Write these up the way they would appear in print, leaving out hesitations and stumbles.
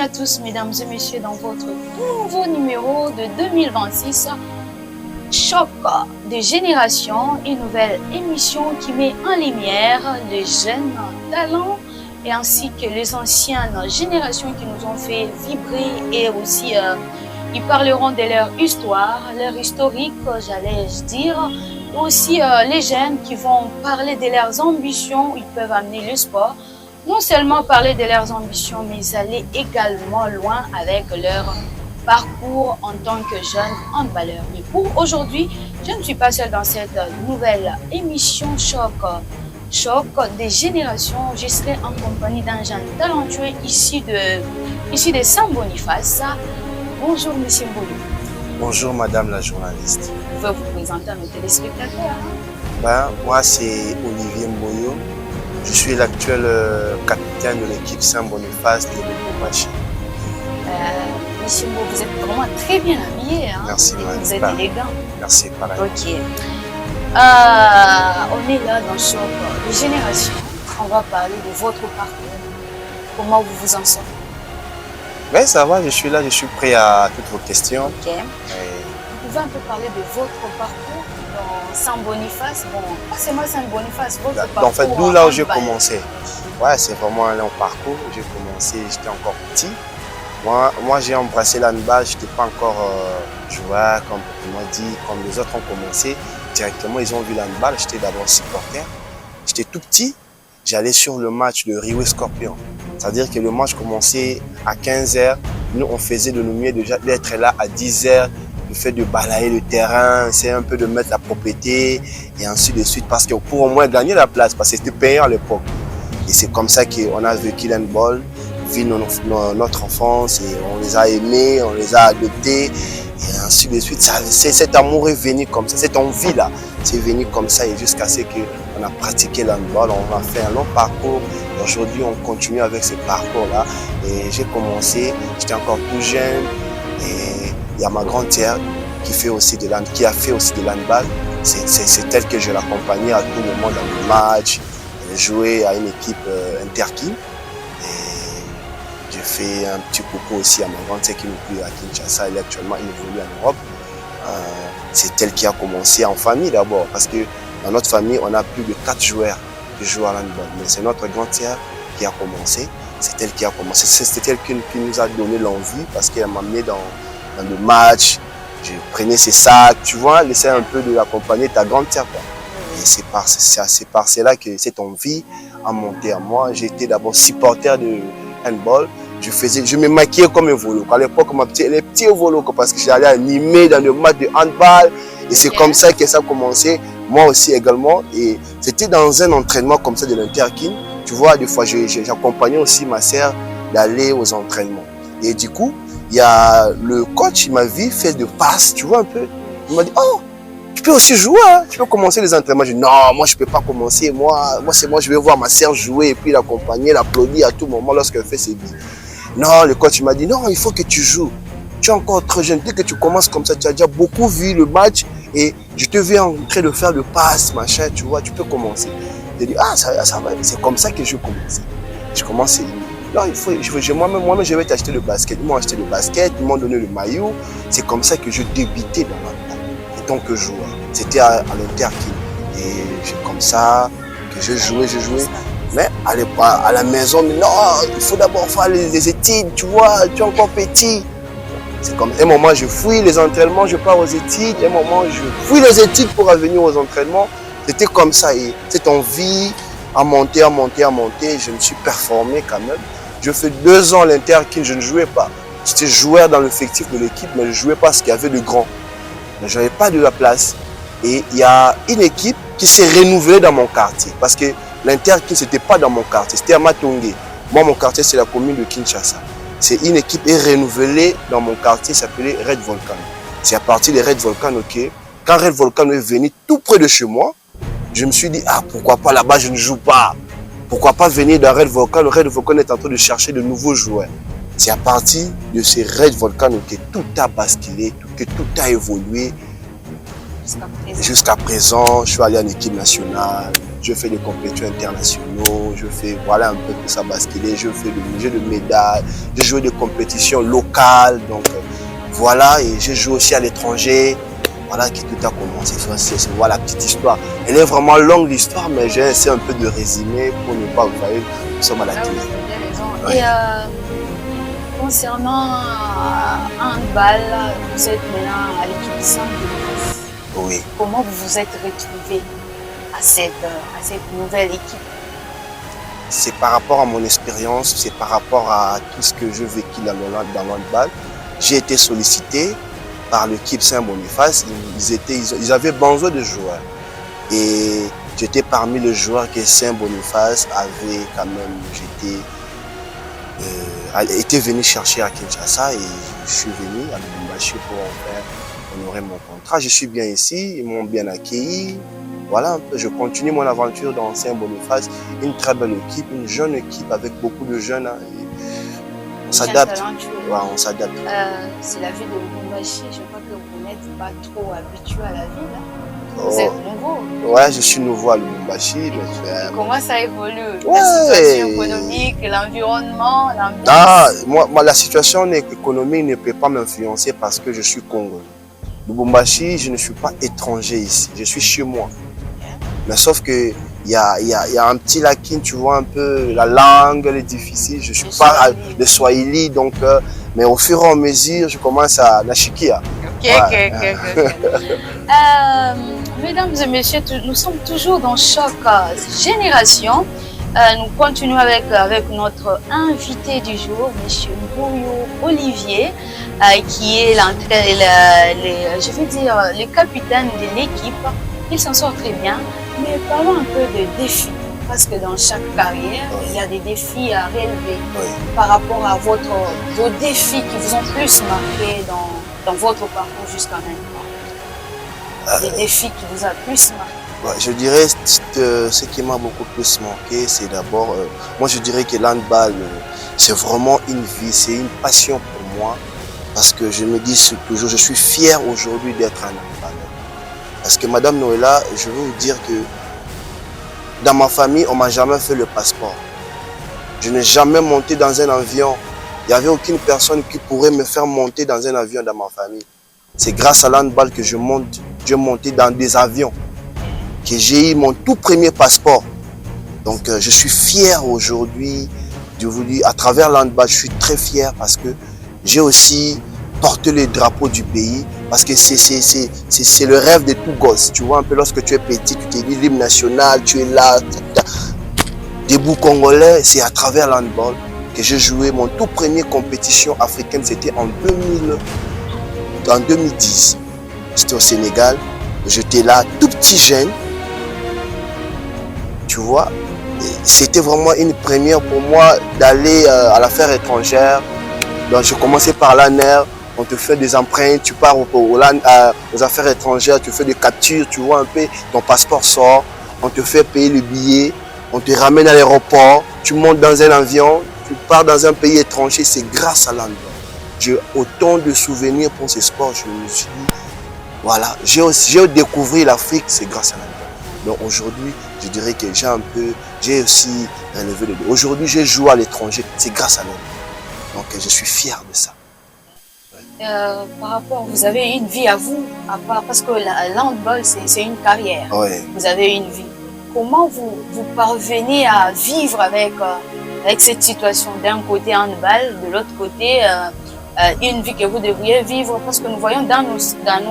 à tous, mesdames et messieurs, dans votre nouveau numéro de 2026, Choc des générations, une nouvelle émission qui met en lumière les jeunes talents et ainsi que les anciennes générations qui nous ont fait vibrer et aussi ils parleront de leur histoire, leur historique, j'allais dire, et aussi les jeunes qui vont parler de leurs ambitions, ils peuvent amener le sport. Non seulement parler de leurs ambitions, mais aller également loin avec leur parcours en tant que jeune handballeur. Mais pour aujourd'hui, je ne suis pas seule dans cette nouvelle émission Choc des générations. Je serai en compagnie d'un jeune talentueux ici de Saint-Boniface. Bonjour, monsieur Mbolo. Bonjour, madame la journaliste. Vous pouvez vous présenter à nos téléspectateurs. Moi, c'est Olivier Mboyo. Je suis l'actuel capitaine de l'équipe Saint-Boniface de l'Ecomachi. Monsieur Mbo, vous êtes vraiment très bien habillé. Hein? Merci, madame. Vous êtes élégant. Merci, pareil. Ok. On est là dans Choc des générations. On va parler de votre parcours. Comment vous vous en sortez? Oui, ça va, je suis là, je suis prêt à toutes vos questions. Ok. Vous pouvez un peu parler de votre parcours dans Saint-Boniface? Bon, pas seulement Saint-Boniface, votre parcours. En fait, d'où là où j'ai commencé. Ouais, c'est vraiment un long parcours. J'ai commencé, j'étais encore petit. Moi j'ai embrassé l'handball, je n'étais pas encore joueur, comme on m'a dit, comme les autres ont commencé. Directement, ils ont vu l'handball, j'étais d'abord supporter. J'étais tout petit, j'allais sur le match de Rio Scorpion. C'est-à-dire que le match commençait à 15 h. Nous, on faisait de nous mieux déjà d'être là à 10 h. Le fait de balayer le terrain, c'est un peu de mettre la propriété et ainsi de suite. Parce que pour au moins gagner la place, parce que c'était payant à l'époque. Et c'est comme ça qu'on a vécu l'handball, vu notre enfance et on les a aimés, on les a adoptés et ainsi de suite. Cet amour est venu comme ça, cette envie-là, c'est venu comme ça et jusqu'à ce qu'on a pratiqué l'handball, on a fait un long parcours. Aujourd'hui, on continue avec ce parcours-là et j'ai commencé, j'étais encore tout jeune et il y a ma grand-sœur qui a fait aussi de l'handball. C'est elle que je l'accompagnais à tout moment dans le match. Elle jouait à une équipe interkin. J'ai fait un petit coucou aussi à ma grand-sœur qui n'est plus à Kinshasa, elle est actuellement évolue en Europe. C'est elle qui a commencé en famille d'abord, parce que dans notre famille, on a plus de 4 joueurs qui jouent à l'handball. Mais c'est notre grand-sœur qui a commencé, c'est elle qui a commencé. C'est elle qui nous a donné l'envie, parce qu'elle m'a amené dans le match. Je prenais ses sacs, tu vois, j'essaie un peu de l'accompagner, ta grande-sœur. Et c'est par cela que cette envie a monté à moi. J'étais d'abord supporter de handball. Je me maquillais comme un volo. À l'époque, les petits volos, parce que j'allais animer dans le match de handball. Et c'est comme ça que ça a commencé. Moi aussi également. Et c'était dans un entraînement comme ça de l'Interkin. Tu vois, des fois, j'accompagnais aussi ma sœur d'aller aux entraînements. Et du coup, il y a le coach, il m'a vu faire de passes, tu vois un peu. Il m'a dit, oh, tu peux aussi jouer, hein? Tu peux commencer les entraînements. Je dis, non, moi je ne peux pas commencer. Moi, je vais voir ma sœur jouer et puis l'accompagner, l'applaudir à tout moment lorsqu'elle fait ses billes. Non, le coach m'a dit, non, il faut que tu joues. Tu es encore très jeune. Dès que tu commences comme ça, tu as déjà beaucoup vu le match et je te vais en train de faire le passe, machin, tu vois, tu peux commencer. J'ai dit, ah, ça va, c'est comme ça que je commence. Je commence. Non, moi-même, je vais t'acheter le basket. Ils m'ont acheté le basket, ils m'ont donné le maillot. C'est comme ça que je débutais dans l'handball en tant que joueur. C'était à l'Interkin. Et c'est comme ça que je jouais. Mais à la maison, mais non, il faut d'abord faire les études, tu vois, tu es encore petit. C'est comme un moment, je fouille les entraînements, je pars aux études. Un moment, je fouille les études pour revenir aux entraînements. C'était comme ça. Et cette envie à monter. Je me suis performé quand même. Je fais 2 ans à l'Interkin, je ne jouais pas. J'étais joueur dans l'effectif de l'équipe, mais je ne jouais pas parce qu'il y avait de grands. Je n'avais pas de la place. Et il y a une équipe qui s'est renouvelée dans mon quartier. Parce que l'Interkin, ce n'était pas dans mon quartier, c'était à Matongé. Moi, mon quartier, c'est la commune de Kinshasa. C'est une équipe est renouvelée dans mon quartier, s'appelait Red Volcan. C'est à partir de Red Volcan, ok. Quand Red Volcan est venu tout près de chez moi, je me suis dit, ah, pourquoi pas là-bas, je ne joue pas. Pourquoi pas venir dans Red Volcan? Le Red Volcan est en train de chercher de nouveaux joueurs. C'est à partir de ces Red Volcan que tout a basculé, que tout a évolué. jusqu'à présent? Jusqu'à présent, je suis allé en équipe nationale, je fais des compétitions internationaux, je fais voilà un peu tout ça basculer, je fais le jeu de médailles, je joue des compétitions locales, donc voilà, et je joue aussi à l'étranger. Voilà qui tout a commencé. C'est voilà la petite histoire. Elle est vraiment longue l'histoire, mais j'ai essayé un peu de résumer pour ne pas vous voyez, nous sommes à la Là, télé. vous avez raison. Ouais. Et concernant handball, vous êtes maintenant à l'équipe Saint-Denis. Oui. Comment vous vous êtes retrouvé à cette nouvelle équipe? C'est par rapport à mon expérience, c'est par rapport à tout ce que je vécu dans l'handball. J'ai été sollicité par l'équipe Saint-Boniface. Ils avaient besoin de joueurs. Et j'étais parmi les joueurs que Saint-Boniface avait quand même, était venu chercher à Kinshasa et je suis venu à Lubumbashi pour honorer mon contrat. Je suis bien ici, ils m'ont bien accueilli. Voilà un peu, je continue mon aventure dans Saint-Boniface. Une très belle équipe, une jeune équipe avec beaucoup de jeunes. Hein, on s'adapte. Ouais, on s'adapte. C'est la ville de Lubumbashi. Je crois que vous n'êtes pas trop habitué à la ville. Hein. Vous Oh. êtes nouveau. Ouais, je suis nouveau à Lubumbashi. Mais comment ça évolue? Ouais. La situation économique, l'environnement, l'ambiance? Ah, moi, la situation économique ne peut pas m'influencer parce que je suis congolais. Lubumbashi, je ne suis pas étranger ici. Je suis chez moi. Mais sauf que il y a un petit laquine, tu vois un peu la langue, elle est difficile. Je suis pas le Swahili, donc mais au fur et à mesure, je commence à nashikia. Ok. Mesdames et messieurs, nous sommes toujours dans Choc Génération. Nous continuons avec notre invité du jour, M. Mbouyo Olivier, qui est je vais dire, le capitaine de l'équipe. Il s'en sort très bien, mais parlons un peu de défis, parce que dans chaque carrière, il y a des défis à relever par rapport à vos défis qui vous ont plus marqué dans votre parcours jusqu'à maintenant. Des défis qui vous ont plus marqué. Ouais, je dirais que ce qui m'a beaucoup plus manqué, c'est d'abord, moi je dirais que l'handball, c'est vraiment une vie, c'est une passion pour moi, parce que je me dis toujours, je suis fier aujourd'hui d'être un handballeur. Parce que Madame Noëlla, je veux vous dire que dans ma famille, on ne m'a jamais fait le passeport. Je n'ai jamais monté dans un avion. Il n'y avait aucune personne qui pourrait me faire monter dans un avion dans ma famille. C'est grâce à l'handball que je montais dans des avions, que j'ai eu mon tout premier passeport. Donc je suis fier aujourd'hui de vous dire, à travers l'handball, je suis très fier parce que j'ai aussi porté le drapeau du pays, parce que c'est le rêve de tout gosse. Tu vois un peu, lorsque tu es petit, tu t'es dit l'hymne national, tu es là, debout congolais, c'est à travers l'handball que j'ai joué mon tout premier compétition africaine, c'était en 2010. C'était au Sénégal. J'étais là, tout petit jeune. Tu vois, c'était vraiment une première pour moi d'aller à l'affaire étrangère. Donc je commençais par l'ANER, on te fait des empreintes, tu pars aux affaires étrangères, tu fais des captures, tu vois un peu, ton passeport sort, on te fait payer le billet, on te ramène à l'aéroport, tu montes dans un avion, tu pars dans un pays étranger, c'est grâce à l'handball. J'ai autant de souvenirs pour ce sport, je me suis dit, voilà, j'ai découvert l'Afrique, c'est grâce à l'handball. Donc aujourd'hui, je dirais que j'ai aussi relevé le dos. Aujourd'hui, je joue à l'étranger, c'est grâce à l'handball. Donc je suis fier de ça. Par rapport, vous avez une vie à vous, à part, parce que l'handball, c'est une carrière. Ouais. Vous avez une vie. Comment vous parvenez à vivre avec cette situation? D'un côté handball, de l'autre côté une vie que vous devriez vivre, parce que nous voyons dans nos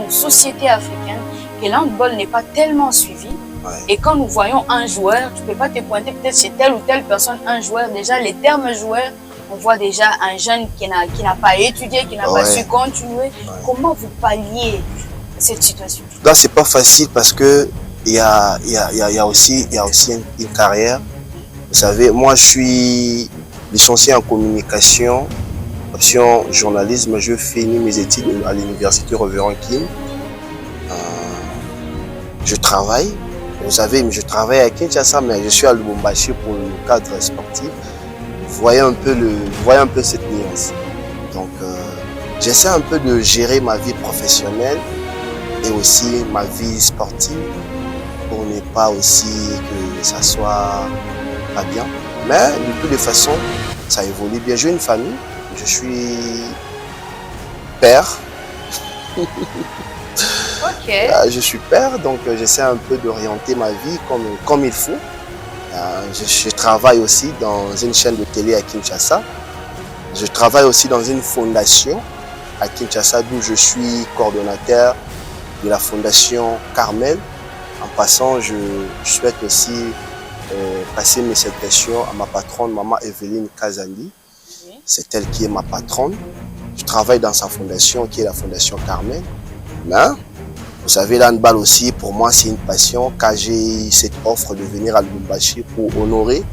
sociétés africaines que l'handball n'est pas tellement suivi. Ouais. Et quand nous voyons un joueur, tu ne peux pas te pointer peut-être chez telle ou telle personne, un joueur, déjà les termes joueurs, on voit déjà un jeune qui n'a pas étudié, qui n'a pas su continuer. Ouais. Comment vous palliez cette situation? Là, c'est pas facile parce que il y a aussi une carrière. Vous savez, moi, je suis licencié en communication, option journalisme. Je finis mes études à l'université Reverend King. Je travaille. Vous savez, je travaille à Kinshasa, mais je suis à Lubumbashi pour le cadre sportif. Vous voyez un peu cette nuance. Donc, j'essaie un peu de gérer ma vie professionnelle et aussi ma vie sportive pour ne pas aussi que ça soit pas bien. Mais de toutes les façons, ça évolue bien. J'ai une famille, je suis père. Ok. Je suis père, donc j'essaie un peu d'orienter ma vie comme il faut. Je travaille aussi dans une chaîne de télé à Kinshasa. Je travaille aussi dans une fondation à Kinshasa, d'où je suis coordonnateur de la fondation Carmel. En passant, je souhaite aussi passer mes salutations à ma patronne, maman Evelyne Kazandi. Oui. C'est elle qui est ma patronne. Je travaille dans sa fondation, qui est la fondation Carmel. Mais, vous savez, l'handball aussi, pour moi, c'est une passion. Quand j'ai eu cette offre de venir à Lubumbashi pour honorer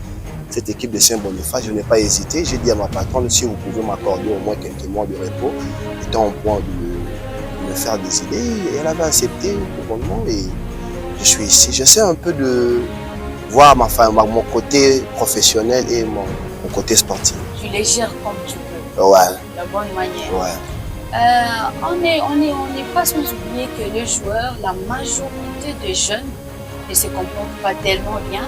cette équipe de Saint-Boniface, je n'ai pas hésité. J'ai dit à ma patronne, si vous pouvez m'accorder au moins quelques mois de repos, étant au point de me faire des idées. Et elle avait accepté couronnement et je suis ici. J'essaie un peu de voir mon côté professionnel et mon côté sportif. Tu les gères comme tu peux. Ouais. De la bonne manière. Ouais. On n'est pas sans oublier que les joueurs, la majorité des jeunes ne se comportent pas tellement bien.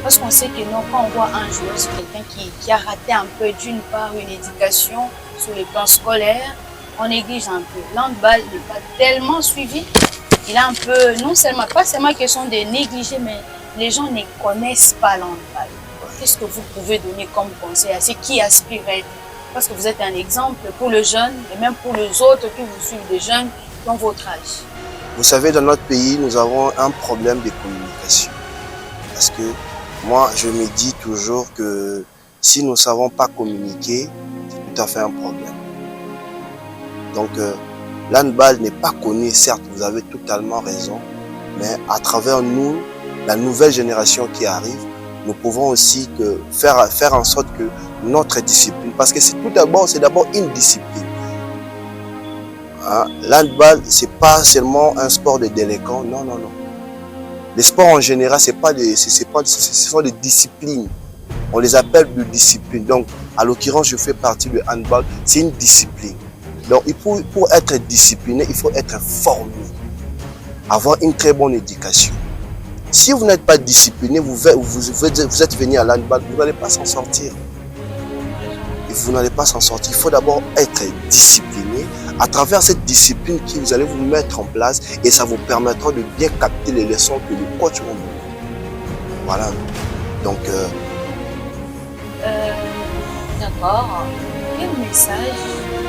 Parce qu'on sait que nous, quand on voit un joueur, c'est quelqu'un qui a raté un peu d'une part une éducation sur le plan scolaire, on néglige un peu. L'handball n'est pas tellement suivi. Il a un peu, non seulement, pas seulement question de négliger, mais les gens ne connaissent pas l'handball. Qu'est-ce que vous pouvez donner comme conseil à ceux qui aspirent? Parce que vous êtes un exemple pour le jeune et même pour les autres qui vous suivent, des jeunes dans votre âge. Vous savez, dans notre pays, nous avons un problème de communication. Parce que moi, je me dis toujours que si nous ne savons pas communiquer, c'est tout à fait un problème. Donc, l'handball n'est pas connu, certes, vous avez totalement raison, mais à travers nous, la nouvelle génération qui arrive, nous pouvons aussi faire en sorte que notre discipline, parce que c'est d'abord une discipline. Hein? L'handball, ce n'est pas seulement un sport de délinquants, non, non, non. Les sports en général, ce sont des disciplines. On les appelle de disciplines. Donc, à l'occurrence, je fais partie du handball, c'est une discipline. Donc, pour être discipliné, il faut être formé, avoir une très bonne éducation. Si vous n'êtes pas discipliné, vous êtes venu à l'handball, vous n'allez pas s'en sortir. Vous n'allez pas s'en sortir. Il faut d'abord être discipliné. À travers cette discipline que vous allez vous mettre en place et ça vous permettra de bien capter les leçons que le coach va vous donner. Voilà. Donc, d'accord. Quel message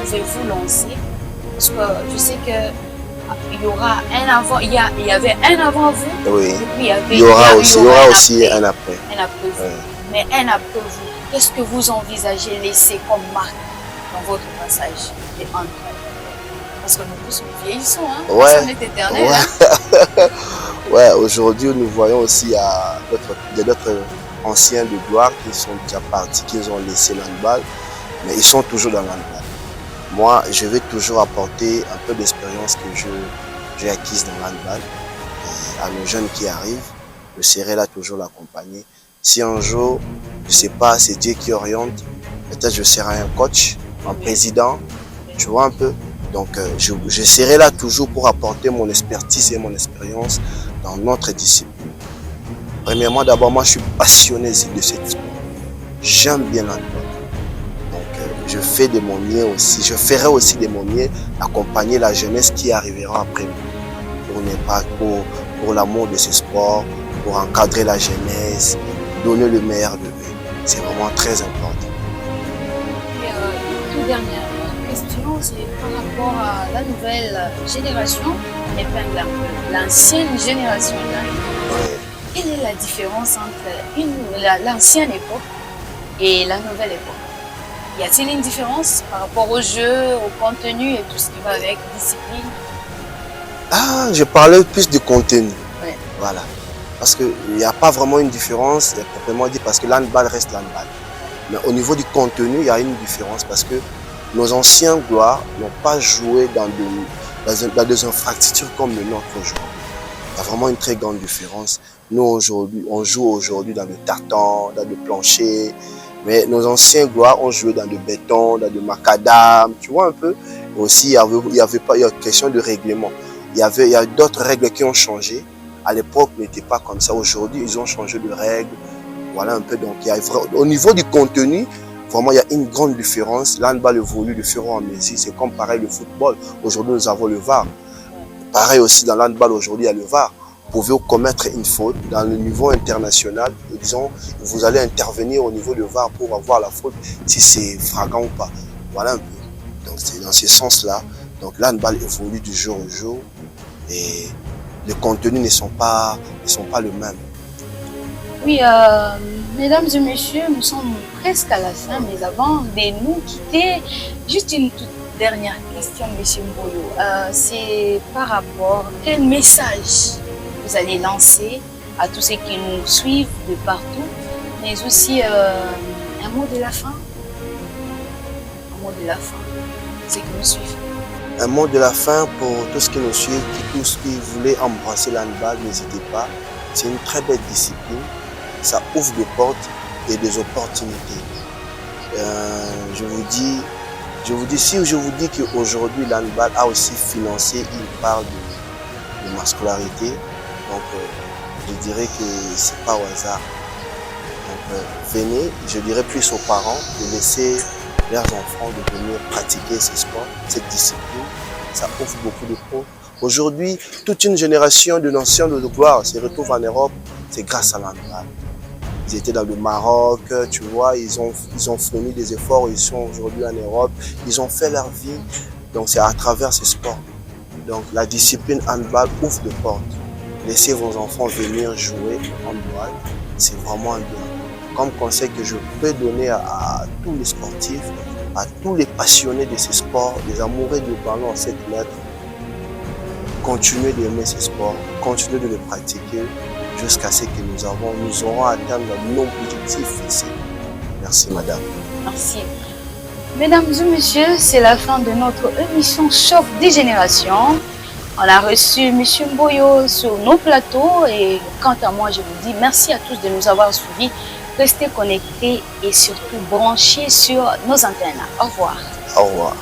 pouvez-vous lancer? Parce que je sais que il y aura un avant, il y avait un avant vous. Oui. Et puis il y aura aussi un après. Un après vous. Oui. Mais un après vous, qu'est-ce que vous envisagez laisser comme marque dans votre passage des handball? Parce que nous tous nous vieillissons, hein? Ouais. Personne n'est éternel. Ouais. Hein? Ouais, aujourd'hui, nous voyons aussi d'autres anciens de gloire qui sont déjà partis, qui ont laissé l'handball, mais ils sont toujours dans l'handball. Moi, je vais toujours apporter un peu d'expérience que j'ai acquise dans l'handball. À nos jeunes qui arrivent, je serai là toujours l'accompagner. Si un jour, je ne sais pas, c'est Dieu qui oriente, peut-être je serai un coach, un président, tu vois un peu. Donc, je serai là toujours pour apporter mon expertise et mon expérience dans notre discipline. Premièrement, d'abord, moi, je suis passionné de cette sport. J'aime bien l'handball. Donc, je fais de mon mieux aussi. Je ferai aussi de mon mieux accompagner la jeunesse qui arrivera après nous. Pour l'amour de ce sport, pour encadrer la jeunesse, donner le meilleur de eux. C'est vraiment très important. Et une toute dernière question, c'est par rapport à la nouvelle génération, on épingle un peu l'ancienne génération. Ouais. Quelle est la différence entre l'ancienne époque et la nouvelle époque? Y a-t-il une différence par rapport au jeu, au contenu et tout ce qui va avec, discipline? Ah, je parlais plus de contenu. Ouais. Voilà. Parce qu'il n'y a pas vraiment une différence, proprement dit, parce que l'handball reste l'handball. Mais au niveau du contenu, il y a une différence parce que nos anciens gloires n'ont pas joué dans des infrastructures comme le nôtre aujourd'hui. Il y a vraiment une très grande différence. Nous, aujourd'hui, on joue aujourd'hui dans le tartan, dans le plancher. Mais nos anciens gloires ont joué dans le béton, dans le macadam, tu vois un peu. Et aussi, il y avait question de règlement. il y a d'autres règles qui ont changé. À l'époque, n'était pas comme ça. Aujourd'hui, ils ont changé de règles. Voilà un peu. Donc, au niveau du contenu, vraiment, il y a une grande différence. L'handball évolue de fur et à mesure. C'est comme pareil le football. Aujourd'hui, nous avons le VAR. Pareil aussi dans l'handball, aujourd'hui, il y a le VAR. Vous pouvez commettre une faute dans le niveau international. Disons, vous allez intervenir au niveau du VAR pour avoir la faute, si c'est flagrant ou pas. Voilà un peu. Donc, c'est dans ce sens-là. Donc, l'handball évolue du jour au jour. Et les contenus ne sont pas le même. Oui, mesdames et messieurs, nous sommes presque à la fin, mais avant de nous quitter, juste une toute dernière question, monsieur Mboyo. C'est par rapport, quel message vous allez lancer à tous ceux qui nous suivent de partout, mais aussi un mot de la fin? Un mot de la fin, ceux qui nous suivent. Un mot de la fin pour tous ceux qui nous suivent, tous qui voulaient embrasser l'handball, n'hésitez pas. C'est une très belle discipline. Ça ouvre des portes et des opportunités. Je vous dis, si je vous dis qu'aujourd'hui l'handball a aussi financé une part de ma scolarité, donc je dirais que c'est pas au hasard. Donc venez, je dirais plus aux parents de laisser leurs enfants de venir pratiquer ce sport, cette discipline. Ça ouvre beaucoup de portes. Aujourd'hui, toute une génération de anciens de gloire se retrouve en Europe, c'est grâce à l'handball. Ils étaient dans le Maroc, tu vois, ils ont fourni des efforts, ils sont aujourd'hui en Europe, ils ont fait leur vie. Donc c'est à travers ce sport. Donc la discipline handball ouvre des portes. Laissez vos enfants venir jouer handball, c'est vraiment un bien. Comme conseil que je peux donner à tous les sportifs, à tous les passionnés de ces sports, les amoureux du ballon en 7 mètres, continuez d'aimer ces sports, continuez de les pratiquer jusqu'à ce que nous aurons atteint nos objectifs ici. Merci madame. Merci. Mesdames et messieurs, c'est la fin de notre émission Choc des générations. On a reçu M. Mboyo sur nos plateaux et quant à moi, je vous dis merci à tous de nous avoir suivis. Restez connectés et surtout branchés sur nos antennes. Au revoir. Au revoir.